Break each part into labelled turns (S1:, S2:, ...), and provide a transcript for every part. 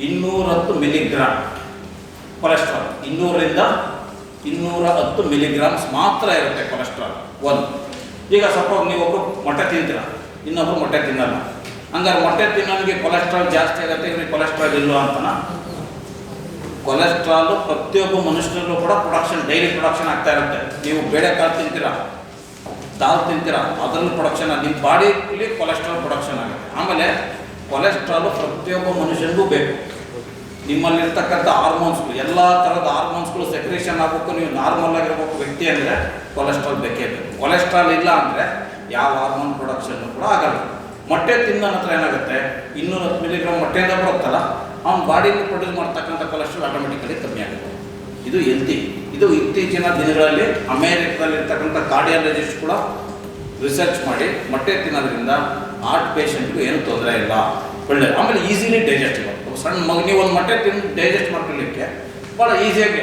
S1: 210 milligram cholesterol. 200ರಿಂದ 210 milligrams ಮಾತ್ರ ಇರುತ್ತೆ cholesterol ಒಂದು. ಈಗ ಸಪೋಸ್ ನೀವೊಬ್ಬರು ಮೊಟ್ಟೆ ತಿಂತೀರ, ಇನ್ನೊಬ್ರು ಮೊಟ್ಟೆ ತಿನ್ನಲ್ಲ, ಹಂಗಾರೆ ಮೊಟ್ಟೆ ತಿನ್ನೋನಿಗೆ ಕೊಲೆಸ್ಟ್ರಾಲ್ ಜಾಸ್ತಿ ಆಗುತ್ತೆ, ಇವ್ರಿಗೆ ಕೊಲೆಸ್ಟ್ರಾಲ್ ಇಲ್ವಾ ಅಂತನಾ? ಕೊಲೆಸ್ಟ್ರಾಲು ಪ್ರತಿಯೊಬ್ಬ ಮನುಷ್ಯನಲ್ಲೂ ಕೂಡ ಡೈಲಿ ಪ್ರೊಡಕ್ಷನ್ ಆಗ್ತಾ ಇರುತ್ತೆ. ನೀವು ಬೇಳೆಕಾಳು ತಿಂತೀರಾ, ದಾಲ್ ತಿಂತೀರಾ, ಅದರಲ್ಲೂ ಪ್ರೊಡಕ್ಷನ್, ನಿಮ್ಮ ಬಾಡಿಯಲ್ಲಿ ಕೊಲೆಸ್ಟ್ರಾಲ್ ಪ್ರೊಡಕ್ಷನ್ ಆಗುತ್ತೆ. ಆಮೇಲೆ ಕೊಲೆಸ್ಟ್ರಾಲು ಪ್ರತಿಯೊಬ್ಬ ಮನುಷ್ಯನಿಗೂ ಬೇಕು. ನಿಮ್ಮಲ್ಲಿರ್ತಕ್ಕಂಥ ಹಾರ್ಮೋನ್ಸ್ಗಳು, ಎಲ್ಲ ಥರದ ಹಾರ್ಮೋನ್ಸ್ಗಳು ಸೆಕ್ರೇಷನ್ ಆಗಬೇಕು, ನೀವು ನಾರ್ಮಲ್ ಆಗಿರ್ಬೇಕು ವ್ಯಕ್ತಿ ಅಂದರೆ ಕೊಲೆಸ್ಟ್ರಾಲ್ ಬೇಕೇ ಬೇಕು. ಕೊಲೆಸ್ಟ್ರಾಲ್ ಇಲ್ಲ ಅಂದರೆ ಯಾವ ಹಾರ್ಮೋನ್ ಪ್ರೊಡಕ್ಷನ್ನು ಕೂಡ ಆಗಲ್ಲ. ಮೊಟ್ಟೆ ತಿಂದ ನಂತರ ಏನಾಗುತ್ತೆ, 210 ಮಿಲಿಗ್ರಾಮ್ ಮೊಟ್ಟೆಯಿಂದ ಬರುತ್ತಲ್ಲ, ಅವ್ನ ಬಾಡಿಯಲ್ಲಿ ಪ್ರೊಡ್ಯೂಸ್ ಮಾಡ್ತಕ್ಕಂಥ ಕೊಲೆಸ್ಟ್ರಾಲ್ ಆಟೋಮೆಟಿಕಲಿ ಕಮ್ಮಿ ಆಗುತ್ತೆ. ಇದು ಹೆಲ್ತಿ. ಇದು ಇತ್ತೀಚಿನ ದಿನಗಳಲ್ಲಿ ಅಮೇರಿಕದಲ್ಲಿರ್ತಕ್ಕಂಥ ಕಾರ್ಡಿಯಾಲಜಿಸ್ಟ್ ಕೂಡ ರಿಸರ್ಚ್ ಮಾಡಿ ಮೊಟ್ಟೆ ತಿನ್ನೋದ್ರಿಂದ ಹಾರ್ಟ್ ಪೇಷಂಟ್ಗೂ ಏನು ತೊಂದರೆ ಇಲ್ಲ, ಒಳ್ಳೆಯದು. ಆಮೇಲೆ ಈಸಿಲಿ ಡೈಜೆಸ್ಟಿಬಲ್. ಸಣ್ಣ ಮಗ ನೀವು ಒಂದು ಮೊಟ್ಟೆ ತಿಂದು ಡೈಜೆಸ್ಟ್ ಮಾಡ್ಕೊಳ್ಳಿಕ್ಕೆ ಭಾಳ ಈಸಿಯಾಗಿ,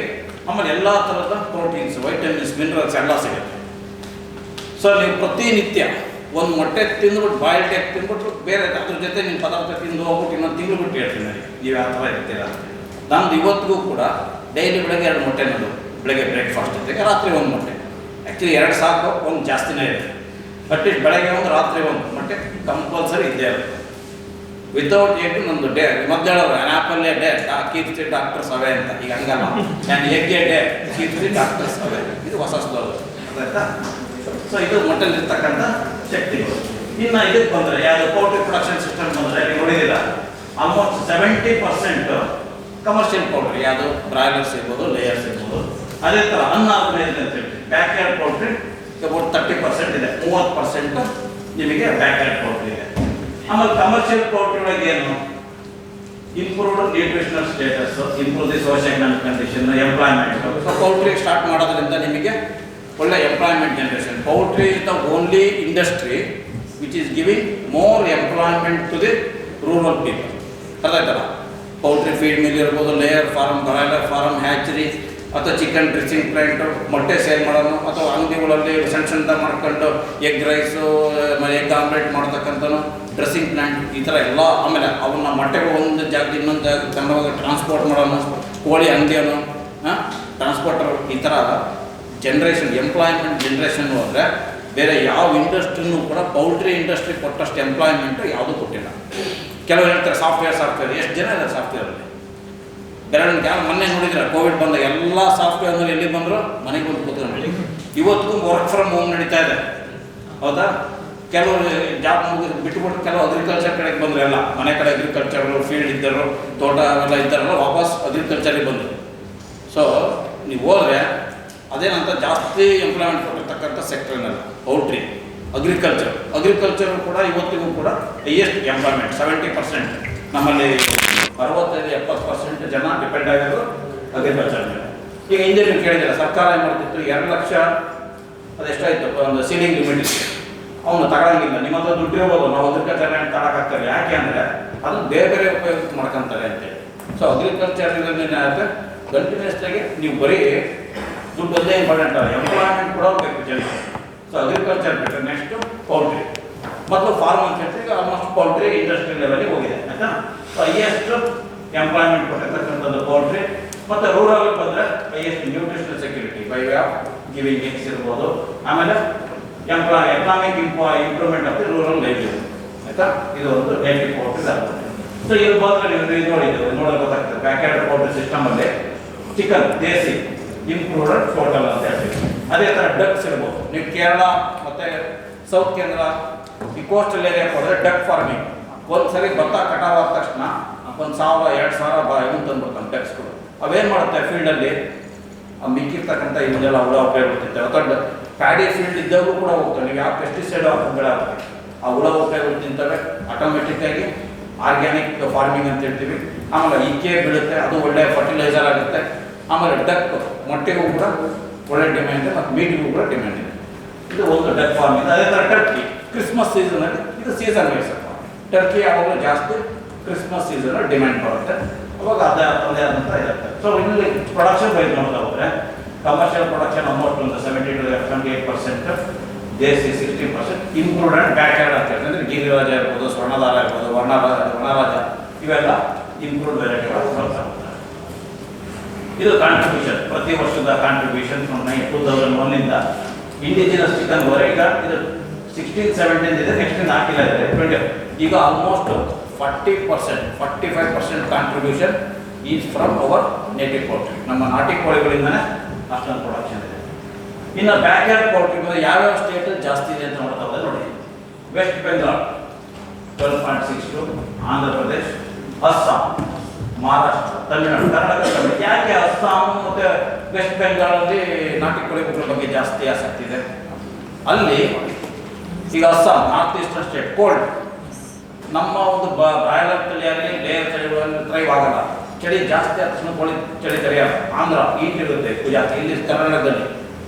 S1: ಆಮೇಲೆ ಎಲ್ಲ ಥರದ ಪ್ರೋಟೀನ್ಸ್, ವೈಟಮಿನ್ಸ್, ಮಿನರಲ್ಸ್ ಎಲ್ಲ ಸಿಗುತ್ತೆ. ಸೊ ನೀವು ಪ್ರತಿನಿತ್ಯ ಒಂದು ಮೊಟ್ಟೆ ತಿಂದ್ಬಿಟ್ಟು ಬಾಯ್ಲ್ಡ್ ಎಗ್ ತಿಂದ್ಬಿಟ್ಟು ಬೇರೆ ಅದ್ರ ಜೊತೆ ನಿಮ್ಮ ಪದಾರ್ಥ ತಿಂದು ಹೋಗ್ಬಿಟ್ಟು ಇನ್ನೊಂದು ತಿಂಗಳು ಬಿಟ್ಟು ಹೇಳ್ತೀನಿ ನನಗೆ ನೀವು ಯಾವ ಥರ ಇರ್ತೀರಾ. ನಾನು ಇವತ್ತಿಗೂ ಕೂಡ ಡೈಲಿ ಬೆಳಗ್ಗೆ 2 ಮೊಟ್ಟೆ ನೋಡು, ಬೆಳಗ್ಗೆ ಬ್ರೇಕ್ಫಾಸ್ಟ್ ಜೊತೆಗೆ ರಾತ್ರಿ 1 ಮೊಟ್ಟೆ. ಆ್ಯಕ್ಚುಲಿ 2 ಸಾಕು, 1 ಜಾಸ್ತಿನೇ ಇದೆ. ಅಟ್ಲೀಸ್ಟ್ ಬೆಳಗ್ಗೆ 1 ರಾತ್ರಿ 1 ಮೊಟ್ಟೆ ಕಂಪಲ್ಸರಿ ಇದ್ದೇ ಇರುತ್ತೆ. ವಿತೌಟ್ ಎಗ್ ನಂದು ಡೇ ಮಧ್ಯಾಹ್ನ apple a day keeps the doctors away ಅಂತ. ಈಗ ಹಂಗಲ್ಲ, ನಾನು egg a day keeps the doctors away, ಇದು ಹೊಸ ಸ್ಲೋಗನ್ ಆಯ್ತಾ. ಸೊ ಇದು ಮೊಟ್ಟೆಲಿರ್ತಕ್ಕಂಥ ಶಕ್ತಿಗಳು. ಇನ್ನು ಇದಕ್ಕೆ ಬಂದರೆ ಯಾವುದು ಪೌಲ್ಟ್ರಿ ಪ್ರೊಡಕ್ಷನ್ ಸಿಸ್ಟಮ್ ಬಂದರೆ ನೀವು ನೋಡಿದಿಲ್ಲ, ಆಲ್ಮೋಸ್ಟ್ 70% ಕಮರ್ಷಿಯಲ್ ಪೌಲ್ಟ್ರಿ, ಯಾವುದು ಬ್ರಾಯ್ಲರ್ಸ್ ಇರ್ಬೋದು, ಲೇಯರ್ಸ್ ಇರ್ಬೋದು. ಅದೇ ಥರ ಅನ್ಆರ್ಗನೈಸ್ಡ್ ಅಂತ ಹೇಳ್ತೀವಿ. ಬ್ಯಾಕ್ಯಾರ್ಡ್ ಪೌಲ್ಟ್ರಿ ಅಬೌಟ್ 30% ಇದೆ, 30% ನಿಮಗೆ ಬ್ಯಾಕ್ಯಾರ್ಡ್ ಪೌಲ್ಟ್ರಿ ಇದೆ. ಆಮೇಲೆ ಕಮರ್ಷಿಯಲ್ ಪೌಲ್ಟ್ರಿ ಒಳಗೆ ಏನು, improved nutritional status, improve the social economic condition, employment. So poultry start ಮಾಡೋದ್ರಿಂದ ನಿಮಗೆ ಒಳ್ಳೆ employment generation. Poultry is the only industry which is giving more employment to the rural people. ಅರ್ಥ ಆಯ್ತಲ್ಲ. Poultry feed mill ಇರ್ಬೋದು, layer farm, broiler farm, hatchery, ಅಥವಾ chicken dressing plant, ಮೊಟ್ಟೆ sale ಮಾಡೋನು, ಅಥವಾ ಅಂಗಡಿಗಳಲ್ಲಿ ಸಣ್ಣ ಸಣ್ಣದ ಮಾಡ್ಕೊಂಡು ಎಗ್ ರೈಸು, ಎಗ್ ಆಮ್ಲೆಟ್ ಮಾಡ್ತಕ್ಕಂಥನು, ಡ್ರೆಸ್ಸಿಂಗ್ ಪ್ಲಾಂಟ್, ಈ ಥರ ಎಲ್ಲ. ಆಮೇಲೆ ಅವನ್ನ ಮೊಟ್ಟೆಗಳು ಒಂದು ಜಾಗದಿಂದ ಇನ್ನೊಂದು ಜಾಗಕ್ಕೆ ತಗೊಂಡೋಗಿ ಟ್ರಾನ್ಸ್ಪೋರ್ಟ್ ಮಾಡೋನು, ಕೋಳಿ ಅಂಗಡಿಯವನು, ಟ್ರಾನ್ಸ್ಪೋರ್ಟರ್, ಈ ಥರ ಜನ್ರೇಷನ್, ಎಂಪ್ಲಾಯ್ಮೆಂಟ್ ಜನ್ರೇಷನ್ ಹೋದರೆ ಬೇರೆ ಯಾವ ಇಂಡಸ್ಟ್ರಿನೂ ಕೂಡ ಪೌಲ್ಟ್ರಿ ಇಂಡಸ್ಟ್ರಿ ಕೊಟ್ಟಷ್ಟು ಎಂಪ್ಲಾಯ್ಮೆಂಟು ಯಾವುದೂ ಕೊಟ್ಟಿಲ್ಲ. ಕೆಲವರು ಹೇಳ್ತಾರೆ ಸಾಫ್ಟ್ವೇರ್ ಎಷ್ಟು ಜನ ಇದ್ದಾರೆ ಸಾಫ್ಟ್ವೇರಲ್ಲಿ? ಬೆರಳಿಗೆ ಯಾವ ಮೊನ್ನೆ ನೋಡಿದ್ರೆ ಕೋವಿಡ್ ಬಂದಾಗ ಎಲ್ಲ ಸಾಫ್ಟ್ವೇರ್ನಲ್ಲಿ ಎಲ್ಲಿ ಬಂದರು, ಮನೆಗೆ ಬಂದು ಕೂತ್ಕೊಂಡು. ಇವತ್ತಿಗೂ ವರ್ಕ್ ಫ್ರಮ್ ಹೋಮ್ ನಡೀತಾ ಇದೆ, ಹೌದಾ? ಕೆಲವರು ಜಾಬ್ ಮುಗಿದು ಬಿಟ್ಟುಬಿಟ್ಟು ಕೆಲವು ಅಗ್ರಿಕಲ್ಚರ್ ಕಡೆಗೆ ಬಂದರು. ಎಲ್ಲ ಮನೆ ಕಡೆ ಅಗ್ರಿಕಲ್ಚರ್ ಫೀಲ್ಡ್ ಇದ್ದರು, ತೋಟ ಎಲ್ಲ ಇದ್ದಾರಲ್ಲ, ವಾಪಸ್ ಅಗ್ರಿಕಲ್ಚರಿಗೆ ಬಂದರು. ಸೊ ನೀವು ಹೋದರೆ ಅದೇನಂತ ಜಾಸ್ತಿ ಎಂಪ್ಲಾಯ್ಮೆಂಟ್ ಕೊಟ್ಟಿರ್ತಕ್ಕಂಥ ಸೆಕ್ಟರ್ನಲ್ಲ ಪೌಲ್ಟ್ರಿ, ಅಗ್ರಿಕಲ್ಚರ್ ಕೂಡ ಇವತ್ತಿಗೂ ಕೂಡ ಹೈಯೆಸ್ಟ್ ಎಂಪ್ಲಾಯ್ಮೆಂಟ್. 70% ನಮ್ಮಲ್ಲಿ 65-70% ಜನ ಡಿಪೆಂಡ್ ಆಗಿರೋದು ಅಗ್ರಿಕಲ್ಚರ್ ಮೇಲೆ. ಈಗ ಹಿಂದೆ ನೀವು ಕೇಳಿದ್ರೆ ಸರ್ಕಾರ ಏನು ಮಾಡ್ತಿತ್ತು, 2 ಲಕ್ಷ ಅದೆಷ್ಟಾಯಿತು ಒಂದು ಸೀಲಿಂಗ್ ಲಿಮಿಟ್ ಇತ್ತು, ಅವನು ತಗೊಳಂಗಿಲ್ಲ. ನಿಮ್ಮ ಹತ್ರ ದುಡ್ಡು ಇರ್ಬೋದು, ನಾವು ಅಗ್ರಿಕಲ್ಚರ್ ಲ್ಯಾಂಡ್ ತಗೊಳಕ್ಕಾಗ್ತಾರೆ. ಯಾಕೆ ಅಂದರೆ ಅದು ಬೇರೆ ಬೇರೆ ಉಪಯೋಗ ಮಾಡ್ಕೊತಾರೆ ಅಂತೇಳಿ. ಸೊ ಅಗ್ರಿಕಲ್ಚರ್ ಏನಾಗುತ್ತೆ, ಕಂಟಿನ್ಯೂಸ್ ಆಗಿ ನೀವು ಬರೀ ದುಡ್ಡು ಒಂದೇ ಇಂಪಾರ್ಟೆಂಟ್ ಅಲ್ಲ, ಎಂಪ್ಲಾಯ್ಮೆಂಟ್ ಕೂಡ ಬೇಕು ಜನರಿಗೆ. ಸೊ ಅಗ್ರಿಕಲ್ಚರ್ ಬೇಕು. ನೆಕ್ಸ್ಟು ಪೌಲ್ಟ್ರಿ ಮತ್ತು ಫಾರ್ಮ್ ಅಂತ ಹೇಳ್ತೀವಿ. ಆಲ್ಮೋಸ್ಟ್ ಪೌಲ್ಟ್ರಿ ಇಂಡಸ್ಟ್ರಿ ಲೆವೆಲಿಗೆ ಹೋಗಿದೆ ಆಯಿತಾ. ಸೊ ಹೈಯೆಸ್ಟ್ ಎಂಪ್ಲಾಯ್ಮೆಂಟ್ ಕೊಟ್ಟಿರ್ತಕ್ಕಂಥದ್ದು ಪೌಲ್ಟ್ರಿ. ಮತ್ತು ರೂರಲ್ ಬಂದರೆ highest nutritional security by way of giving eggs ಇರ್ಬೋದು. ಆಮೇಲೆ economic improvement of the rural livelihood ಆಯಿತಾ. ಇದು ಒಂದು ಡೈಲಿ ಪೌಲ್ಟ್ರಿ ಆಗುತ್ತೆ. ಸೊ ಇದು ಬಂದರೆ ನೀವು ನೋಡಿದ್ದು ನೋಡೋಕೆ ಗೊತ್ತಾಗ್ತದೆ. ಬ್ಯಾಕ್ಯಾರ್ಡ್ ಪೌಲ್ಟ್ರಿ ಸಿಸ್ಟಮಲ್ಲಿ ಚಿಕನ್ ದೇಸಿ ಇಂಪ್ರೂವ್ಡ್ ಟೋಟಲ್ ಅಂತ ಹೇಳ್ತೀವಿ. ಅದೇ ಥರ ಡಕ್ಸ್ ಇರ್ಬೋದು. ನೀವು ಕೇರಳ ಮತ್ತು ಸೌತ್ ಕೇಂದ್ರ ಈ ಕೋಸ್ಟಲ್ ಏರಿಯಾಕ್ಕೆ ಹೋದರೆ ಡಕ್ ಫಾರ್ಮಿಂಗ್. ಒಂದು ಸರಿ ಭತ್ತ ಕಟಾವ್ ಆದ ತಕ್ಷಣ 1,000-2,000 ಇವನು ತಂದ್ಬಿಡ್ತಾನೆ ಡಕ್ಸ್ಗಳು. ಅವೇನು ಮಾಡುತ್ತೆ ಫೀಲ್ಡಲ್ಲಿ ಮಿಕ್ಕಿರ್ತಕ್ಕಂಥ ಇವನ್ನೆಲ್ಲ ಹುಳ ಉಪಯೋಗಿಸುತ್ತೆ. ಅಥವಾ ಪ್ಯಾಡಿ ಫೀಲ್ಡ್ ಇದ್ದಾಗೂ ಕೂಡ ಹೋಗ್ತವೆ. ನೀವು ಯಾವ ಪೆಸ್ಟಿಸೈಡ್ ಬೆಳೆ ಆಗ್ತದೆ ಆ ಹುಳ ಉಪಯೋಗ ತಿಂತವೆ. ಆಟೋಮೆಟಿಕ್ಕಾಗಿ ಆರ್ಗ್ಯಾನಿಕ್ ಫಾರ್ಮಿಂಗ್ ಅಂತ ಹೇಳ್ತೀವಿ. ಆಮೇಲೆ ಇಕ್ಕೆ ಬೀಳುತ್ತೆ, ಅದು ಒಳ್ಳೆಯ ಫರ್ಟಿಲೈಸರ್ ಆಗುತ್ತೆ. ಆಮೇಲೆ ಡಕ್ ಮೊಟ್ಟೆಗೂ ಕೂಡ ಒಳ್ಳೆ ಡಿಮ್ಯಾಂಡ್ ಇದೆ ಮತ್ತು ಮೀಟಿಗೂ ಕೂಡ ಡಿಮ್ಯಾಂಡ್ ಇದೆ. ಇದು ಒಂದು ಡಕ್ ಫಾರ್ಮಿಂಗ್. ಅದೇ ಥರ ಟರ್ಕಿ ಕ್ರಿಸ್ಮಸ್ ಸೀಸನಲ್ಲಿ, ಇದು ಸೀಸನ್ ವೈಸ್ ಟರ್ಕಿ ಯಾವಾಗಲೂ ಜಾಸ್ತಿ ಕ್ರಿಸ್ಮಸ್ ಸೀಸನಲ್ಲಿ ಡಿಮ್ಯಾಂಡ್ ಬರುತ್ತೆ. ಅವಾಗ ಅದೇ ಆದಂಥ ಇರುತ್ತೆ. ಸೊ ಇಲ್ಲಿ ಪ್ರೊಡಕ್ಷನ್ ವೈಸ್ ನೋಡ್ತಾ ಹೋದರೆ ಕಮರ್ಷಿಯಲ್ ಪ್ರೊಡಕ್ಷನ್ ಆಲ್ಮೋಸ್ಟ್ ಒಂದು 70-78%, ದೇಸಿ 60%, ಇಂಪ್ರೂವ್ಡ್ ಆ್ಯಂಡ್ ಬ್ಯಾಕ್ಯಾರ್ಡ್ ಅಂತ ಹೇಳ್ತಾರೆ. ಅಂದರೆ ಗಿರಿರಾಜ ಇರ್ಬೋದು, ಸ್ವರ್ಣದಾರ ಇರ್ಬೋದು, ವರ್ಣರಾಜ ಇವೆಲ್ಲ ಇಂಪ್ರೂವ್ಡ್ ವೆರೈಟಿ ಇದು ಕಾಂಟ್ರಿಬ್ಯೂಷನ್, ಪ್ರತಿ ವರ್ಷದ ಕಾಂಟ್ರಿಬ್ಯೂಷನ್ 2001 ಇಂಡಿಜಿನಸ್ ಚಿಕನ್ ಈಗ ಇದು 16-17 ಇದೆ, ನೆಕ್ಸ್ಟ್ ಹಾಕಿಲ್ಲ ಇದೆ 20. ಈಗ almost 45% contribution is from our native poultry. ನಮ್ಮ ನಾಟಿ ಕೋಳಿಗಳಿಂದನೇ ಅಷ್ಟೊಂದು ಪ್ರೊಡಕ್ಷನ್ ಇದೆ. ಇನ್ನು ಬ್ಯಾಕ್ ಯಾರ್ಡ್ ಪೌಲ್ಟ್ರಿ ಮೇಲೆ ಯಾವ್ಯಾವ ಸ್ಟೇಟ್ ಜಾಸ್ತಿ ಇದೆ ಅಂತ ನೋಡ್ತಾ ಹೋದ್ರೆ ನೋಡಿ, ವೆಸ್ಟ್ ಬೆಂಗಾಲ್ 12.62, ಆಂಧ್ರ ಪ್ರದೇಶ್, ಅಸ್ಸಾಂ, ಮಹಾರಾಷ್ಟ್ರ, ತಮಿಳುನಾಡು, ಕರ್ನಾಟಕ ಕಮ್ಮಿ. ಯಾಕೆ ಅಸ್ಸಾಂ ಮತ್ತು ವೆಸ್ಟ್ ಬೆಂಗಾಲಲ್ಲಿ ನಾಟಿ ಕೋಳಿಗಳ ಬಗ್ಗೆ ಜಾಸ್ತಿ ಆಸಕ್ತಿ ಇದೆ? ಅಲ್ಲಿ ಈಗ Assam north eastern state cold, ನಮ್ಮ ಒಂದು ಬ್ರಾಯ್ಲರ್ ತಳಿಯಾಗಲಿ ಲೇಯರ್ ತಳಿಗಳಲ್ಲಿ ಥ್ರೈವ್ ಆಗಲ್ಲ, ಚಳಿ ಜಾಸ್ತಿ ಆದ ತಕ್ಷಣ ಕೋಳಿ ಚಳಿ ತಳಿಯಲ್ಲ. ಆಂಧ್ರ ಹೀಟ್ ಇರುತ್ತೆ ಜಾಸ್ತಿ. ಇಲ್ಲಿ ಕರ್ನಾಟಕದಲ್ಲಿ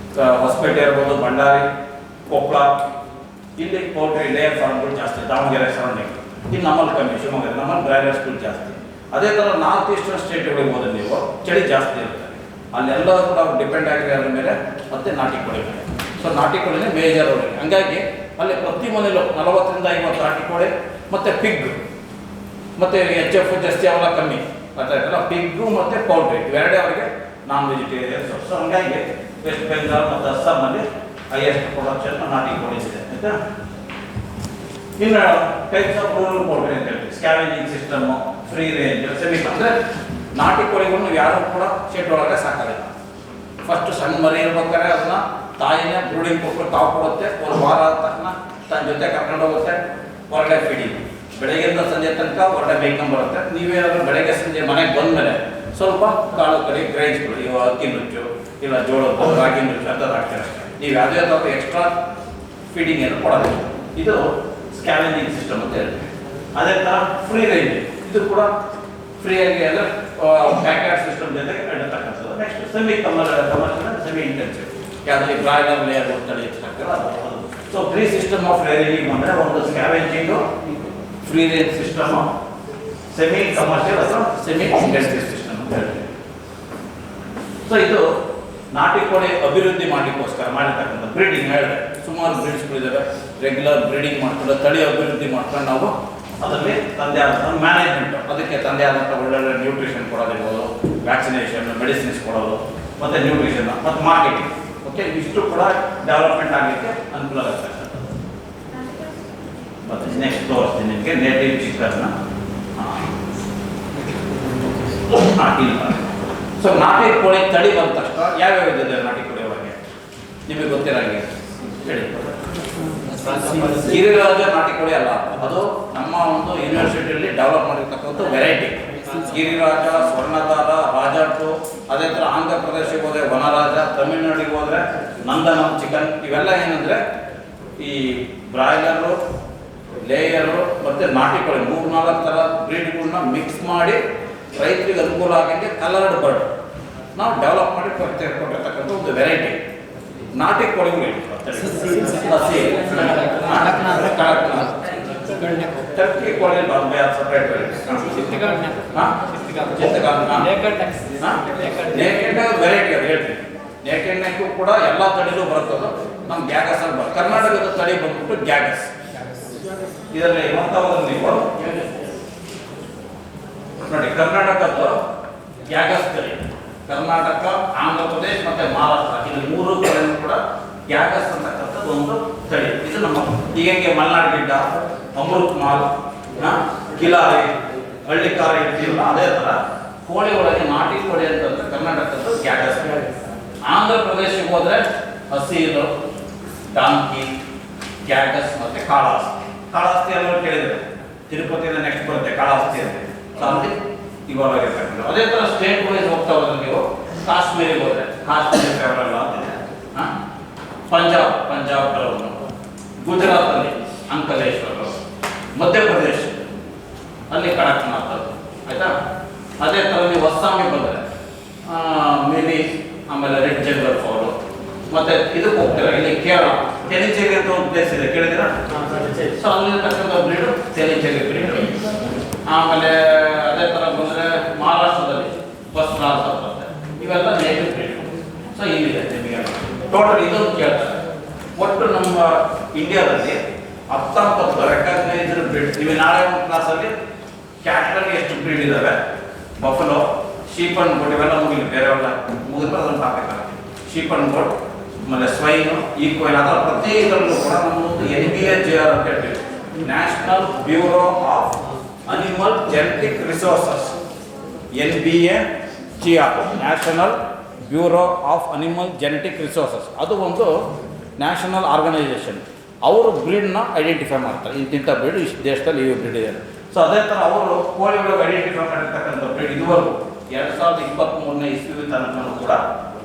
S1: ಹೊಸಪೇಟೆ ಇರ್ಬೋದು, ಬಳ್ಳಾರಿ, ಕೊಪ್ಪಳ, ಇಲ್ಲಿ ಪೌಲ್ಟ್ರಿ ಲೇಯರ್ ಫಾರ್ಮ್ಗಳು ಜಾಸ್ತಿ, ದಾವಣಗೆರೆ ಸರೌಂಡಿಂಗ್. ಇಲ್ಲಿ ನಮ್ಮಲ್ಲಿ ಕಮ್ಮಿ, ಶಿವಮೊಗ್ಗ ನಮ್ಮಲ್ಲಿ ಬ್ರಾಯ್ಲರ್ಸ್ಗಳು ಜಾಸ್ತಿ. ಅದೇ ಥರ ನಾರ್ತ್ ಈಸ್ಟರ್ನ್ ಸ್ಟೇಟ್ಗಳಿಗೆ ಹೋದ್ರೆ ನೀವು ಚಳಿ ಜಾಸ್ತಿ ಇರುತ್ತೆ, ಅಲ್ಲೆಲ್ಲರೂ ಕೂಡ ಅವ್ರು ಡಿಪೆಂಡ್ ಆಗಿದೆ ಅದ್ರ ಮೇಲೆ, ಮತ್ತು ನಾಟಿ ಕೋಳಿ ಮೇಲೆ. ಸೊ ನಾಟಿ ಕೋಳಿನೇ ಮೇಜರ್ ಅವರಿಗೆ. ಹಂಗಾಗಿ ಅಲ್ಲಿ ಪ್ರತಿ ಮನೇಲೂ 40-50 ನಾಟಿ ಕೋಳಿ ಮತ್ತು ಪಿಗ್ ಮತ್ತು HF ಜಾಸ್ತಿ ಅವೆಲ್ಲ ಕಮ್ಮಿ ಗೊತ್ತಾಯ್ತಲ್ಲ. ಪಿಗ್ಗು ಮತ್ತು ಪೌಲ್ಟ್ರಿ ಇವೆರಡೇ ಅವರಿಗೆ ನಾನ್ ವೆಜಿಟೇರಿಯನ್ಸ್. ಸೊ ಹಂಗಾಗಿ ವೆಸ್ಟ್ ಬೆಂಗಾಲ್ ಮತ್ತು ಅಸ್ಸಾಮಲ್ಲಿ ಹೈಯೆಸ್ಟ್ ಪ್ರೊಡಕ್ಷನ್ ನಾಟಿ ಕೋಳಿ ಇದೆ ಆಯಿತಾ. ಇನ್ನು ಟೈಪ್ಸ್ ಆಫ್ ರೂರಲ್ ಪೌಲ್ಟ್ರಿ ಅಂತ ಹೇಳ್ತೀವಿ. Scavenging system, free range, semi. ಅಂದರೆ ನಾಟಿ ಕೋಳಿಗಳನ್ನು ಯಾರು ಕೂಡ ಶೆಡ್ ಒಳಗೆ ಸಾಕಾಗಲ್ಲ. ಫಸ್ಟ್ ಸಣ್ಣ ಮರಿ ಇರ್ಬೇಕಾದ್ರೆ ಅದನ್ನ ತಾಯಿನೇ ಬ್ರೂಡಿಂಗ್ ಕೊಟ್ಟು ತಾವು ಕೊಡುತ್ತೆ. ಒಂದು ವಾರ ಆದ ತಕ್ಷಣ ತನ್ನ ಜೊತೆ ಕರ್ಕೊಂಡು ಹೋಗುತ್ತೆ ಹೊರಗಡೆ ಫೀಡಿಂಗ್. ಬೆಳಗ್ಗೆಯಿಂದ ಸಂಜೆ ತನಕ ಹೊರಗಡೆ ಬೇಯ್ಕೊಂಬರುತ್ತೆ. ನೀವೇನಾದರೂ ಬೆಳಗ್ಗೆ ಸಂಜೆ ಮನೆಗೆ ಬಂದಮೇಲೆ ಸ್ವಲ್ಪ ಕಾಳು ಕಡಿ ಗ್ರೈನ್ಸ್ಗಳು, ಇವಾಗ ಅಕ್ಕಿ ನುಚ್ಚು ಇಲ್ಲ ಜೋಳದ್ದು ರಾಗಿ ನುಚ್ಚು ಅಂತ ಹಾಕ್ತಾರೆ. ನೀವು ಯಾವುದೇ ಥರ ಎಕ್ಸ್ಟ್ರಾ ಫೀಡಿಂಗ್ ಏನು ಕೊಡೋದಿಲ್ಲ. ಇದು ಸ್ಕ್ಯಾವೆಂಜಿಂಗ್ ಸಿಸ್ಟಮ್ ಅಂತ ಹೇಳ್ತೀವಿ. ಅದೇ ಥರ ಫ್ರೀ ರೇಂಜ್, ಇದು ಕೂಡ ಫ್ರೀಯಾಗಿ ಅಂದರೆ ಬ್ಯಾಕ್ಯಾರ್ಡ್ ಸಿಸ್ಟಮ್ ಜೊತೆಗೆ ಇಡತಕ್ಕಂಥದ್ದು. Next semi commercial, semi intensive, ಯಾವುದೇ ಬ್ರಾಯ್ಲರ್ ಲೇಯರ್ ತಳಿ ಹೆಚ್ಚಾಗ್ತದೆ ಅದು. So free system of rearing ಅಂದರೆ ಒಂದು scavenging, free range system, semi commercial ಅಥವಾ ಸೆಮಿ ಇಂಟೆನ್ಸಿವ್ ಸಿಸ್ಟಮ್ ಅಂತ ಹೇಳ್ತೀವಿ. ಸೊ ಇದು ನಾಟಿ ಕೋಳಿ ಅಭಿವೃದ್ಧಿ ಮಾಡಲಿಕ್ಕೋಸ್ಕರ ಮಾಡಿರ್ತಕ್ಕಂಥ ಬ್ರೀಡಿಂಗ್ ಹೇಳಿದೆ. ಸುಮಾರು ಬ್ರೀಡ್ಸ್ಗಳಿದ್ದಾವೆ. ರೆಗ್ಯುಲರ್ ಬ್ರೀಡಿಂಗ್ ಮಾಡ್ಕೊಂಡು ತಳಿ ಅಭಿವೃದ್ಧಿ ಮಾಡ್ಕೊಂಡು ನಾವು ಅದರಲ್ಲಿ ತಂದೆ ಆದಂಥ ಮ್ಯಾನೇಜ್ಮೆಂಟ್, ಅದಕ್ಕೆ ತಂದೆ ಆದಂಥ ಒಳ್ಳೊಳ್ಳೆ ನ್ಯೂಟ್ರಿಷನ್ ಕೊಡೋದಿರ್ಬೋದು, ವ್ಯಾಕ್ಸಿನೇಷನ್, ಮೆಡಿಸಿನ್ಸ್ ಕೊಡೋದು, ಮತ್ತು ನ್ಯೂಟ್ರಿಷನ್ ಮತ್ತು ಮಾರ್ಕೆಟಿಂಗ್. ಓಕೆ, ಇಷ್ಟು ಕೂಡ ಡೆವಲಪ್ಮೆಂಟ್ ಆಗಲಿಕ್ಕೆ ಅನುಕೂಲ ಆಗುತ್ತೆ. ಮತ್ತು ನೆಕ್ಸ್ಟ್ ತೋರಿಸ್ತೀನಿ ನಿಮಗೆ ನೇಟಿವ್ ಚಿಕನ್ನ. ಸೊ ನಾಟಿ ಕೋಳಿ ತಳಿ ಬಂದ ತಕ್ಷಣ ಯಾವ್ಯಾವ ಇದೆ ನಾಟಿ ಕೋಳಿ ಒಳಗೆ ನಿಮಗೆ ಗೊತ್ತಿರಂಗೆ ಹೇಳಿ. ಗಿರಿರಾಜ ನಾಟಿ ಕೋಳಿ ಅಲ್ಲ, ಅದು ನಮ್ಮ ಒಂದು ಯೂನಿವರ್ಸಿಟಿಯಲ್ಲಿ ಡೆವಲಪ್ ಮಾಡಿರ್ತಕ್ಕಂಥ ವೆರೈಟಿ. ಗಿರಿರಾಜ, ಸ್ವರ್ಣಧಾರ, ರಾಜಾಟು, ಅದೇ ಥರ ಆಂಧ್ರ ಪ್ರದೇಶಕ್ಕೆ ಹೋದರೆ ವನರಾಜ, ತಮಿಳುನಾಡಿಗೆ ಹೋದರೆ ನಂದನಂ ಚಿಕನ್. ಇವೆಲ್ಲ ಏನಂದರೆ ಈ ಬ್ರಾಯ್ಲರು, ಲೇಯರು ಮತ್ತು ನಾಟಿ ಕೋಳಿ 3-4 ಥರ ಬ್ರೀಡ್ಗಳನ್ನ ಮಿಕ್ಸ್ ಮಾಡಿ ರೈತರಿಗೆ ಅನುಕೂಲ ಆಗಂಗೆ ಕಲರ್ಡ್ ಬರ್ಡ್ ನಾವು ಡೆವಲಪ್ ಮಾಡಿ ಕೊಟ್ಟಿರ್ತಕ್ಕಂಥ ಒಂದು ವೆರೈಟಿ ನಾಟಿ ಕೋಳಿಗಳು. ಟರ್ಕಿ ಕೋಳಿ ಸಪ್ರೇಟ್ ವೆರೈಟಿ ಅದು ಹೇಳ್ತೀನಿ. ನೇಕೆಡ್ ನೆಕ್ ಕೂಡ ಎಲ್ಲ ತಳಿಲೂ ಬರ್ತದೆ. ನಮ್ಮ ಗ್ಯಾಗಸ್ ಅಂತ ಕರ್ನಾಟಕದ ತಳಿ ಬಂದ್ಬಿಟ್ಟು ಗ್ಯಾಗಸ್. ಇದರಲ್ಲಿ ನೀವು ನೋಡಿ, ಕರ್ನಾಟಕದ್ದು ಗ್ಯಾಗಸ್ ತಳಿ. ಕರ್ನಾಟಕ, ಆಂಧ್ರ ಪ್ರದೇಶ್ ಮತ್ತು ಮಹಾರಾಷ್ಟ್ರ ಇದು 3 ಕಡೆಯೂ ಕೂಡ ಗ್ಯಾಗಸ್ ಅಂತಕ್ಕಂಥದ್ದು ಒಂದು ತಳಿ. ಇದು ನಮ್ಮ ಹೀಗೆ ಮಲೆನಾಡು ಗಿಡ್ಡ, ಅಮೃತ್ ಮಾಲ್, ಕಿಲಾರಿ, ಹಳ್ಳಿಕಾರ ಇರ್ತೀವಲ್ಲ ಅದೇ ಥರ ಕೋಳಿ ಒಳಗೆ ನಾಟಿ ಕೋಳಿ ಅಂತಂದ್ರೆ ಕರ್ನಾಟಕದ್ದು ಗ್ಯಾಗಸ್. ಆಂಧ್ರ ಪ್ರದೇಶಕ್ಕೆ ಹೋದರೆ ಹಸೀರು, ಡಾಂಕಿ, ಗ್ಯಾಗಸ್ ಮತ್ತು ಕಾಳಾಸ್ತಿ. ಕಾಳಾಸ್ತಿ ಎಲ್ಲರೂ ಕೇಳಿದರೆ ತಿರುಪತಿಯಿಂದ ನೆಕ್ಸ್ಟ್ ಬರುತ್ತೆ ಕಾಳಾಸ್ತಿ ಅಂತ. ಅಲ್ಲಿ ಇವಾಗ ಇರ್ತಕ್ಕಂಥ ಅದೇ ಥರ ಸ್ಟೇಟ್ ವೈಸ್ ಹೋಗ್ತಾ ಹೋದ್ರೆ ನೀವು ಕಾಶ್ಮೀರಿಗೆ ಹೋದರೆ ಕಾಶ್ಮೀರಿ ಫೇವರಲ್ಲ ಅಂತಿದೆ. ಪಂಜಾಬ್ ಕೆಲವರು, ಗುಜರಾತಲ್ಲಿ ಅಂಕಲೇಶ್ವರ, ಮಧ್ಯಪ್ರದೇಶ ಅಲ್ಲಿ ಕಡಕ್ನಾಥ್ ಆಯಿತಾ. ಅದೇ ಥರ ನೀವು ಅಸ್ಸಾಮಿಗೆ ಬಂದರೆ ಮಿನಿ, ಆಮೇಲೆ ರೆಡ್ ಜಂಗಲ್ ಫೌಲು, ಮತ್ತು ಇದಕ್ಕೆ ಹೋಗ್ತೀರಾ ಇಲ್ಲಿ ಕೇರಳ ತೆಲಿಚೇರಿ ಅಂತ ಒಂದು ಪ್ಲೇಸ್ ಇದೆ, ಕೇಳಿದಿರ? ಸೊ ಅಲ್ಲಿರ್ತಕ್ಕಂಥ ಬ್ರೀಡು ತೆಲಿಚೇರಿ ಬ್ರೀಡ್. ಆಮೇಲೆ ಅದೇ ಥರ ಬಂದರೆ ಮಹಾರಾಷ್ಟ್ರದಲ್ಲಿ ಬಸ್ರಾಸ್ ಬರುತ್ತೆ. ಇವೆಲ್ಲ ನೇಟಿವ್ ಬ್ರೀಡ್. ಸೊ ಇಲ್ಲಿದೆ ನಿಮಗೆ ಟೋಟಲ್ ಇದೊಂದು ಕೇಳ್ತಾರೆ. ಒಟ್ಟು ನಮ್ಮ ಇಂಡಿಯಾದಲ್ಲಿ 19 ರೆಕಗ್ನೈಸ್ಡ್ ಬ್ರೀಡ್. ನೀವು ನಾಳೆ ಒಂದು ಕ್ಲಾಸಲ್ಲಿ ಕ್ಯಾಟಲ್ಲಿ ಎಷ್ಟು ಬ್ರೀಡ್ ಇದ್ದಾವೆ? ಬಫಲೋ, ಶೀಪ್ ಅಂಡ್ ಗೋಟ್ ಇವೆಲ್ಲ ಮುಗಿಲಿ, ಬೇರೆವೆಲ್ಲ ಮುಗಿದ್ರೆ ಅದನ್ನು ಹಾಕಬೇಕಲ್ಲ. ಶೀಪ್ ಅಂಡ್ ಗೋಟ್, ಆಮೇಲೆ ಸ್ವೈನು, ಈಕ್ವೈನ್, ಅದರ ಪ್ರತಿ ಇದರಲ್ಲೂ ಕೂಡ ನಮ್ಮದು NBAGR ಅಂತ ಹೇಳ್ತೀವಿ, national bureau of animal genetic resources. NBAGR, national bureau of animal genetic resources. ಅದು ಒಂದು ನ್ಯಾಷನಲ್ ಆರ್ಗನೈಸೇಷನ್. ಅವರು ಬ್ರೀಡ್ನ ಐಡೆಂಟಿಫೈ ಮಾಡ್ತಾರೆ, ಇಂತಿಂಥ ಬ್ರೀಡ್ ಇಷ್ಟು ದೇಶದಲ್ಲಿ ಈ ಬ್ರೀಡ್ ಇದೆ. ಸೊ ಅದೇ ಥರ ಅವರು ಕೋಳಿಗಳಿಗೆ ಐಡೆಂಟಿಫೈ ಮಾಡಿರ್ತಕ್ಕಂಥ ಬ್ರೀಡ್ ಇದುವರೆಗೂ 2023ನೇ ಇಸ್ವಿ ತನಕ ಕೂಡ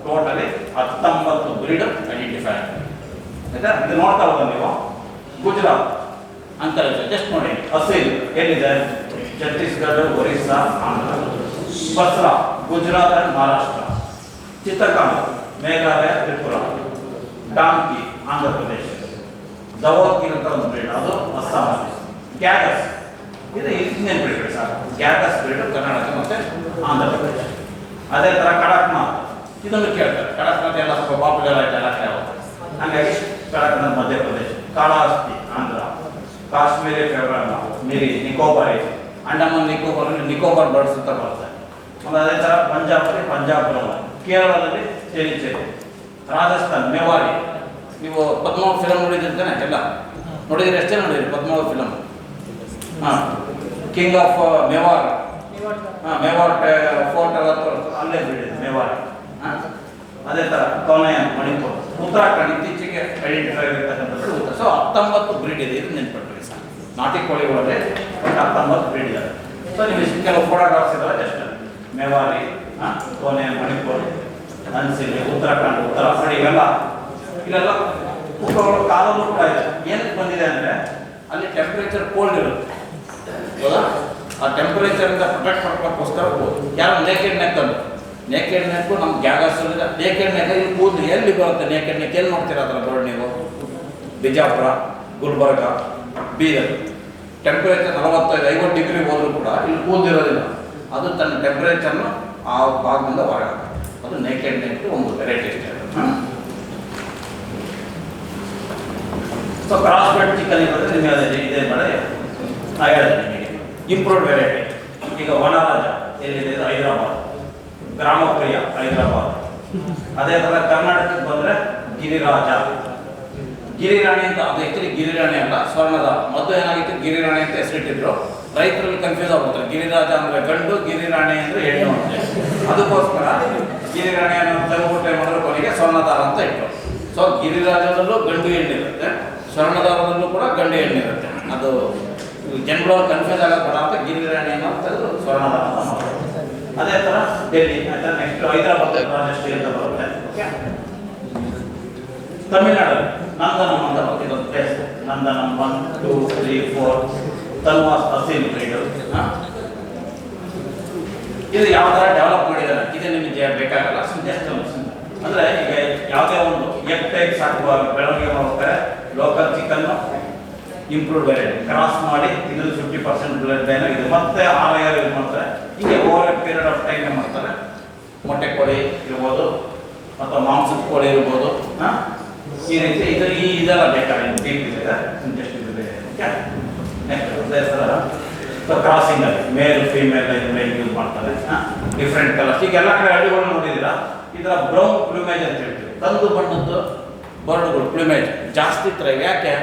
S1: ಟೋಟಲಿ 19 ಬ್ರೀಡ್ ಐಡೆಂಟಿಫೈ ಆಗಿದೆ. ಆಯ್ತಾ? ಇದು ನೋಡ್ತಾ ಹೋದ ನೀವು ಗುಜರಾತ್ ಅಂತ ಜಸ್ಟ್ ನೋಡಿ, ಅಸೀಲ್ ಏನಿದೆ? ಛತ್ತೀಸ್ಗಢ, ಒರಿಸ್ಸಾ, ಆಂಧ್ರ. ಬಸ್ರಾ ಗುಜರಾತ್ ಅಂಡ್ ಮಹಾರಾಷ್ಟ್ರ. ಚಿತ್ತಗಾಂಗ್ ಮೇಘಾಲಯ, ತ್ರಿಪುರ. ಡಾಂಕಿ ಆಂಧ್ರ ಪ್ರದೇಶ. ದವೋದ್ಗಿರ್ ಅಂತ ಒಂದು ಬ್ರೀಡ್, ಅದು ಅಸ್ಸಾಂ. ಗ್ಯಾಗಸ್ ಇದು Indian breed sir. Ghagus breed Karnataka ಮತ್ತು ಆಂಧ್ರ ಪ್ರದೇಶ. ಅದೇ ಥರ ಕಡಕ್ನಾಥ್, ಇದನ್ನು ಕೇಳ್ತಾರೆ. ಕಡಕ್ನಾಥ್ ಎಲ್ಲ ಸ್ವಲ್ಪ ಪಾಪ್ಯುಲರ್ ಆಯ್ತು ಎಲ್ಲ ಕಡೆ ಹೋಗ್ತಾರೆ, ಹಾಗಾಗಿ ಕಡಕ್ನಾಥ್ ಮಧ್ಯಪ್ರದೇಶ. ಕಾಳಹಸ್ತಿ ಆಂಧ್ರ. ಕಾಶ್ಮೀರಿ ಫೆಬ್ರನ, ಮಿರಿ, ನಿಕೋಬಾರಿ, ಅಂಡಮಾನ್ ನಿಕೋಬಾರ್ ಬರ್ಡ್ಸ್ ಅಂತ ಬರ್ತದೆ. ಮತ್ತು ಅದೇ ಥರ ಪಂಜಾಬ್ ಕೇರಳದಲ್ಲಿ ಚೇರಿ. ರಾಜಸ್ಥಾನ್ ಮೇವಾಡಿ. ನೀವು ಪದ್ಮಾವತ್ ಫಿಲಮ್ ನೋಡಿದಿರ್ತಾನೆ ಎಲ್ಲ ನೋಡಿದ್ರೆ, ಎಷ್ಟೇ ನೋಡಿದ್ರಿ ಪದ್ಮಾವತ್ ಫಿಲಮ್? ಹಾಂ, ಕಿಂಗ್ ಆಫ್ ಮೇವಾರ್. ಹಾಂ, ಮೇವಾರ್ ಫೋರ್ಟ್ ಅಲ್ಲೇ ಬಿಡಿದೆ ಮೇವಾರ್. ಹಾಂ, ಅದೇ ಥರ ಕೋನಯನ್ ಮಣಿಪುರ್. ಉತ್ತರಾಖಂಡ್ ಇತ್ತೀಚೆಗೆ ಐಡೆಂಟಿಫೈ ಆಗಿರ್ತಕ್ಕಂಥ ಬ್ರೀಡ್. ಸೊ 19 ಬ್ರೀಡ್ ಇದೆ, ಇದು ನೆನ್ಪಿಟ್ರಿ ಸರ್. ನಾಟಿ ಕೋಳಿಗಳಲ್ಲಿ 19 ಬ್ರೀಡ್ ಇದೆ. ಸೊ ನಿಮಗೆ ಕೆಲವು ಫೋಟೋಗ್ರಾಫ್ಸ್ ಇದಾವೆ ಜಸ್ಟ್. ಮೇವಾರಿ, ಕೋನಯನ್ ಮಣಿಪುರ್, ಅನ್ಸಿಲಿ, ಉತ್ತರಾಖಂಡ್, ಉತ್ತರಾಖಂಡ್ ಇವೆಲ್ಲ ಇಲ್ಲೆಲ್ಲ ಕುಕ್ಕಗಳು ಕಾಲಲ್ಲೂ ಕೂಡ ಇದೆ. ಏನಕ್ಕೆ ಬಂದಿದೆ ಅಂದರೆ ಅಲ್ಲಿ ಟೆಂಪ್ರೇಚರ್ ಕೋಲ್ಡ್ ಇರುತ್ತೆ, ಹೌದಾ? ಆ ಟೆಂಪ್ರೇಚರಿಂದ ಪ್ರೊಟೆಕ್ಟ್ ಮಾಡ್ಕೊಳ್ಳೋಕ್ಕೋಸ್ಕರ ಯಾರು ನೇಕೆಡ್ ನೆಕ್ ಅಂದು ನೇಕೆಡ್ ನೆಕ್ಕು ನಮ್ಮ ಗ್ಯಾಗಸ್ ನೇಕೆಡ್ ನೆಕ್ ಇಲ್ಲಿ ಕೂದಲು ಎಲ್ಲಿ ಬರುತ್ತೆ? ನೇಕೆಡ್ ನೆಕ್ ಎಲ್ಲಿ ನೋಡ್ತೀರಾ ಅದರ ಬೋರ್ಡ್ ನೀವು? ಬಿಜಾಪುರ, ಗುಲ್ಬರ್ಗ, ಬೀದರ್. ಟೆಂಪ್ರೇಚರ್ 45-50 ಡಿಗ್ರಿ ಹೋದರೂ ಕೂಡ ಇಲ್ಲಿ ಕೂದಲಿರೋದಿಲ್ಲ. ಅದು ತನ್ನ ಟೆಂಪ್ರೇಚರ್ನ ಆ ಭಾಗದಿಂದ ಹೊರಗೆ, ಅದು ನೇಕೆಡ್ ನೆಕ್ ಒಂದು ವೆರೈಟಿ ಇಷ್ಟ. ಸೊ ಕ್ರಾಸ್ ಬ್ರೀಡ್ ಚಿಕನ್ ಇರೋದ್ರೆ ನಿಮಗೆ ಅದೇ ಇದೇ ಮಾಡಿ ಹೇಳಿದೆ ನಿಮಗೆ. ಇಂಪ್ರೂವ್ಡ್ ವೆರೈಟಿ ಈಗ ವನರಾಜ ಎಲ್ಲಿದೆ? ಹೈದರಾಬಾದ್. ಗ್ರಾಮಪ್ರಿಯ ಹೈದರಾಬಾದ್. ಅದೇ ಥರ ಕರ್ನಾಟಕಕ್ಕೆ ಬಂದರೆ ಗಿರಿರಾಜ. ಗಿರಿರಾಣಿ ಅಂತ, ಅದು ಆ್ಯಕ್ಚುಲಿ ಗಿರಿರಾಣಿ ಅಲ್ಲ, ಸ್ವರ್ಣದ. ಮೊದಲು ಏನಾಗಿತ್ತು, ಗಿರಿರಾಣಿ ಅಂತ ಹೆಸರಿಟ್ಟಿದ್ರು. ರೈತರಲ್ಲಿ ಕನ್ಫ್ಯೂಸ್ ಆಗ್ಬಿಡ್ತಾರೆ. ಗಿರಿರಾಜ ಅಂದರೆ ಗಂಡು, ಗಿರಿರಾಣಿ ಅಂದರೆ ಹೆಣ್ಣು ಅಂತ. ಅದಕ್ಕೋಸ್ಕರ ಗಿರಿರಾಣಿಯನ್ನು ತೆಗೆದುಬಿಟ್ಟೆ ಮಾಡಿದ್ರೆ ಕೊನೆಗೆ ಸ್ವರ್ಣದಾರ ಅಂತ ಇಟ್ಟರು. ಸೊ ಗಿರಿರಾಜದಲ್ಲೂ ಗಂಡು ಹೆಣ್ಣಿರುತ್ತೆ, ಸ್ವರ್ಣದಾರದಲ್ಲೂ ಕೂಡ ಗಂಡು ಹೆಣ್ಣಿರುತ್ತೆ. ಅದು ಜನಗಳು ಕನ್ಫ್ಯೂಸ್ ಆಗಬೇಡ ಅಂತ ಗಿರಿರಾಣಿಯನ್ನು ತೆಗೆದು ಸ್ವರ್ಣದಾರ ಅಂತ ಮಾಡ್ತಾರೆ. ಅದೇ ಥರ ಡೆಲ್ಲಿ, ಆಯ್ತಾ? ನೆಕ್ಸ್ಟ್ ಹೈದರಾಬಾದ್ ರಾಜಶ್ರೀ ಅಂತ ಬರುತ್ತೆ. ತಮಿಳ್ನಾಡು ನಂದನಂ ಅಂತ ಇದೊಂದು ಪ್ಲೇಸ್. ನಂದನಂ 1, 2, 3, 4 ತನ್ವಾಸ್ ಅಸೀಲ್ ಬ್ರೀಡ್. ಇದು ಯಾವ ಥರ ಡೆವಲಪ್ ಮಾಡಿದ್ದಾರೆ ಇದು ನಿಮಗೆ ಬೇಕಾಗಲ್ಲ. ಜಸ್ಟ್ ಅಂದರೆ ಈಗ ಯಾವುದೇ ಒಂದು ಎಗ್ ಟೈಪ್ ಸಾಕುವ ಬೆಳವಣಿಗೆ ಮಾಡ್ತಾರೆ. Local chicken improved variety cross ಮಾಡಿ ಇದ್ರಲ್ಲಿ 50% ಬ್ಲಡ್ ಲೈನ್ ಇದು ಮತ್ತೆ 6 ಇಯರ್ ಯೂಸ್ ಮಾಡ್ತಾರೆ. ಹೀಗೆ over a period of time ಏನು ಮಾಡ್ತಾರೆ? ಮೊಟ್ಟೆ ಕೋಳಿ ಇರ್ಬೋದು ಅಥವಾ ಮಾಂಸದ ಕೋಳಿ ಇರ್ಬೋದು. ಈ ರೀತಿ ಇದೆಲ್ಲ ಬೇಕಾಗಿದೆ. ಡೀಪ್ ಇದೆ, ಇಂಟ್ರೆಸ್ಟ್ ಇದೆ. ನೆಕ್ಸ್ಟ್ ಅದೇ ಥರ ಕ್ರಾಸಿಂಗ್ ಅಲ್ಲಿ ಮೇಲ್ ಫೀಮೇಲ್ ಯೂಸ್ ಮಾಡ್ತಾರೆ. Different colours. ಈಗ ಎಲ್ಲ ಕಡೆ ಹಳ್ಳಿಗಳು ನೋಡಿದ್ದೀರಾ, ಇದರ ಬ್ರೌನ್ ಪ್ಲೂಮೇಜ್ ಅಂತ ಹೇಳ್ತೀವಿ. ಕಂದು ಬಣ್ಣದ್ದು ಬರ್ಡ್ಗಳು ಪ್ಲೂಮೇಜ್ ಜಾಸ್ತಿ ಇರ್ತಾರೆ. ಯಾಕೆ?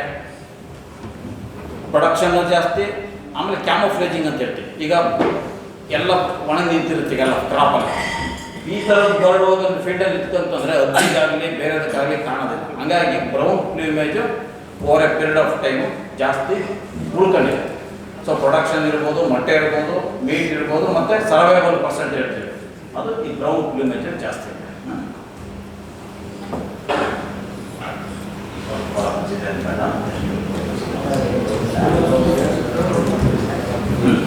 S1: ಪ್ರೊಡಕ್ಷನ್ನು ಜಾಸ್ತಿ, ಆಮೇಲೆ ಕ್ಯಾಮೋಫ್ಲೇಜಿಂಗ್ ಅಂತ ಹೇಳ್ತೀವಿ. ಈಗ ಎಲ್ಲ ಒಣಗಿ ನಿಂತಿರುತ್ತೆ ಈಗೆಲ್ಲ ಕ್ರಾಪಲ್ಲಿ. ಈ ಥರದ ಬರ್ಡ್ ಹೋಗಿ ಒಂದು ಫೀಲ್ಡಲ್ಲಿ ಇತ್ತಂತಂದರೆ ಅದ್ದಿಗಾಗಲಿ ಬೇರೆದಕ್ಕಾಗಲಿ ಕಾಣೋದಿಲ್ಲ. ಹಾಗಾಗಿ brown plumage over a period of time ಜಾಸ್ತಿ ಉಳ್ಕೊಂಡಿದೆ. ಸೊ ಪ್ರೊಡಕ್ಷನ್ ಇರ್ಬೋದು, ಮೊಟ್ಟೆ ಇರ್ಬೋದು, ಮೀಟ್ ಇರ್ಬೋದು, ಮತ್ತು ಸರ್ವೈವಲ್ ಪರ್ಸೆಂಟೇಜ್ ಇರ್ತೀವಿ, ಅದು ಈ ಬ್ರೌನ್ ಪ್ಲೂಮೇಜ್ ಜಾಸ್ತಿ ಇದೆ.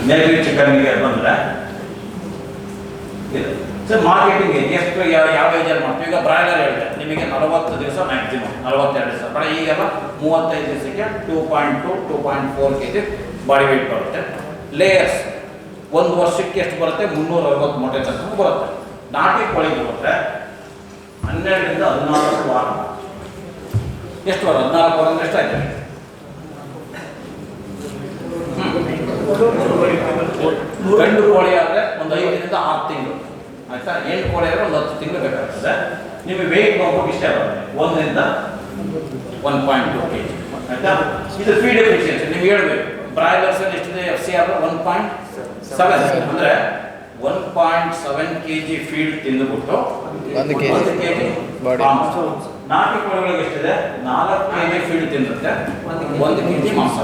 S1: ನೆಗರಿ ಚಿಕನ್ಗೆ ಬಂದರೆ ಇದು ಸೊ ಮಾರ್ಕೆಟಿಂಗ್ ಎಷ್ಟು ಯಾವ ಏಜಲ್ಲಿ ಮಾಡ್ತೀವಿ? ಈಗ ಬ್ರಾಯ್ಲರ್ ಹೇಳಿದೆ ನಿಮಗೆ 40 ದಿವಸ ಮ್ಯಾಕ್ಸಿಮಮ್, 42 ದಿವಸ. ಬಟ್ ಈಗೆಲ್ಲ 35 ದಿವಸಕ್ಕೆ 2.2, 2.4 kg ಬಾಡಿ ವೆಯ್ಟ್ ಬರುತ್ತೆ. ಲೇಯರ್ಸ್ 1 ವರ್ಷಕ್ಕೆ ಎಷ್ಟು ಬರುತ್ತೆ? 360 ಮೊಟ್ಟೆ ತನಕ ಬರುತ್ತೆ. ನಾಟಿ ಕೋಳಿಗೆ ಬಂದರೆ 12ರಿಂದ 14 ವಾರ. ಎಷ್ಟು ವಾರ? 14 ವಾರ ಅಂದರೆ ಎಷ್ಟಾಯ್ತು? ಗಂಡು ಕೋಳಿ ಆದರೆ ಒಂದು 5ರಿಂದ 6 ತಿಂಗಳು ಆಯ್ತಾ. ಹೆಣ್ಣು ಕೋಳಿ ಆದರೆ ಒಂದು 10 ತಿಂಗಳು ಬೇಕಾಗ್ತದೆ. ನಿಮಗೆ ವೆಯ್ಟ್ ನೋಡ್ಬೇಕು ಇಷ್ಟೇ ಬರುತ್ತೆ 1ರಿಂದ 1.2 kg ಆಯ್ತಾ. ಇದು ಫೀಡ್ ಎಫಿಷಿಯನ್ಸಿ ನೀವು ಹೇಳ್ಬೇಕು. ಬ್ರಾಯ್ಲರ್ಸ್ ಎಷ್ಟಿದೆ FCR 1.7 ಅಂದರೆ 1.7 kg ಫೀಡ್ ತಿಂದುಬಿಟ್ಟು 1 kg ಮಾಂಸ. ನಾಟಿ ಕೋಳಿಗಳಿಗೆ ಎಷ್ಟಿದೆ 4 kg ಫೀಡ್ ತಿನ್ನುತ್ತೆ 1 kg ಮಾಂಸ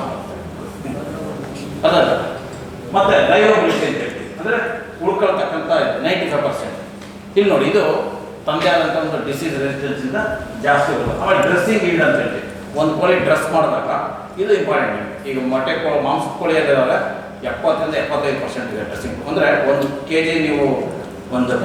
S1: ಅದಲ್ಲ. ಮತ್ತೆ ಲೈವಬಿಲಿಟಿ ಅಂತ ಹೇಳ್ತೀವಿ ಅಂದರೆ ಉಳ್ಕೊಳ್ತಕ್ಕಂಥ 95%. ಇಲ್ಲಿ ನೋಡಿ ಇದು ತಂದೆ ಆದಂಥ ಒಂದು ಡಿಸೀಸ್ ರೆಸಿಸ್ಟೆನ್ಸ್ ಇಂದ ಜಾಸ್ತಿ ಬರುತ್ತೆ. ಆಮೇಲೆ ಡ್ರೆಸ್ಸಿಂಗ್ ಈಲ್ಡ್ ಅಂತ ಹೇಳ್ತೀವಿ. ಒಂದು ಕೋಳಿ ಡ್ರೆಸ್ ಮಾಡಿದಾಗ ಇದು ಇಂಪಾರ್ಟೆಂಟ್. ಈಗ ಮೊಟ್ಟೆ ಮಾಂಸದ ಕೋಳಿಯಲ್ಲಿರೋಲ್ಲ 70ರಿಂದ 75% ಇದೆ ಡ್ರೆಸ್ಸಿಂಗ್. ಅಂದರೆ 1 kg ನೀವು ಒಂದು